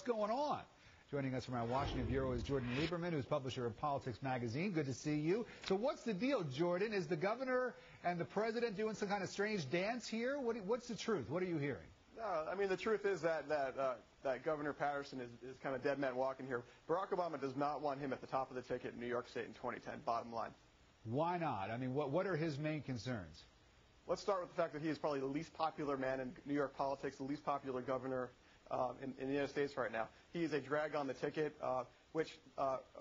going on? Joining us from our Washington Bureau is Jordan Lieberman, who's publisher of Politics Magazine. Good to see you. So what's the deal, Jordan? Is the governor and the president doing some kind of strange dance here? What's the truth? What are you hearing? No, I mean, the truth is that Governor Paterson is kind of dead man walking here. Barack Obama does not want him at the top of the ticket in New York State in 2010, bottom line. Why not? I mean, what are his main concerns? Let's start with the fact that he is probably the least popular man in New York politics, the least popular governor in the United States right now. He is a drag on the ticket, which,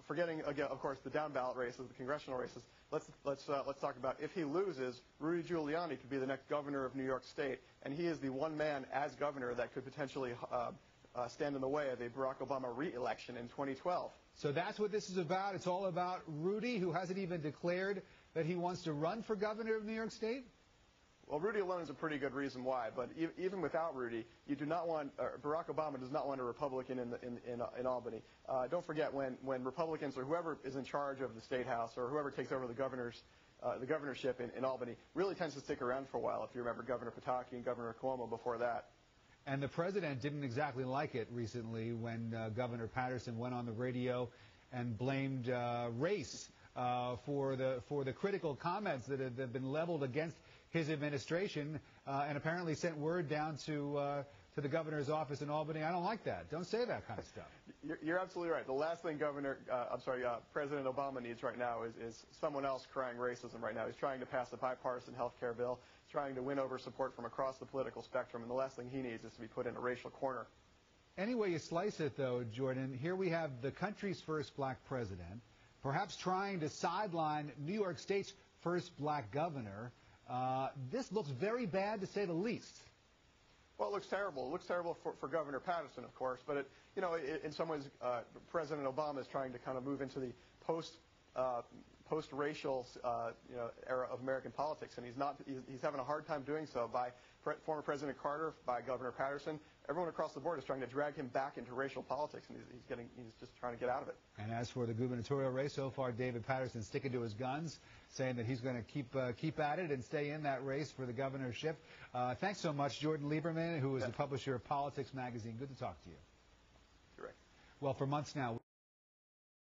forgetting, again, of course, the down ballot races, the congressional races, let's talk about if he loses, Rudy Giuliani could be the next governor of New York State, and he is the one man as governor that could potentially stand in the way of a Barack Obama re-election in 2012. So that's what this is about? It's all about Rudy, who hasn't even declared that he wants to run for governor of New York State? Well, Rudy alone is a pretty good reason why, but even without Rudy, you do not want Barack Obama does not want a Republican in Albany. Don't forget when Republicans or whoever is in charge of the State House or whoever takes over the governorship in Albany really tends to stick around for a while. If you remember Governor Pataki and Governor Cuomo before that. And the president didn't exactly like it recently when Governor Paterson went on the radio and blamed race for the critical comments that have been leveled against his administration, and apparently sent word down to the governor's office in Albany. I don't like that. Don't say that kind of stuff. You're absolutely right. The last thing President Obama needs right now is someone else crying racism right now. He's trying to pass a bipartisan health care bill, trying to win over support from across the political spectrum, and the last thing he needs is to be put in a racial corner. Any way you slice it, though, Jordan, here we have the country's first black president, perhaps trying to sideline New York State's first black governor. This looks very bad, to say the least. Well, it looks terrible. It looks terrible for Governor Paterson, of course, but in some ways, President Obama is trying to kind of move into the post-racial era of American politics, and he's having a hard time doing so by former President Carter, by Governor Paterson. Everyone across the board is trying to drag him back into racial politics, and he's just trying to get out of it. And as for the gubernatorial race, so far David Paterson sticking to his guns, saying that he's going to keep at it and stay in that race for the governorship. Thanks so much, Jordan Lieberman, who is the publisher of Politics Magazine. Good to talk to you. Correct. Well, for months now.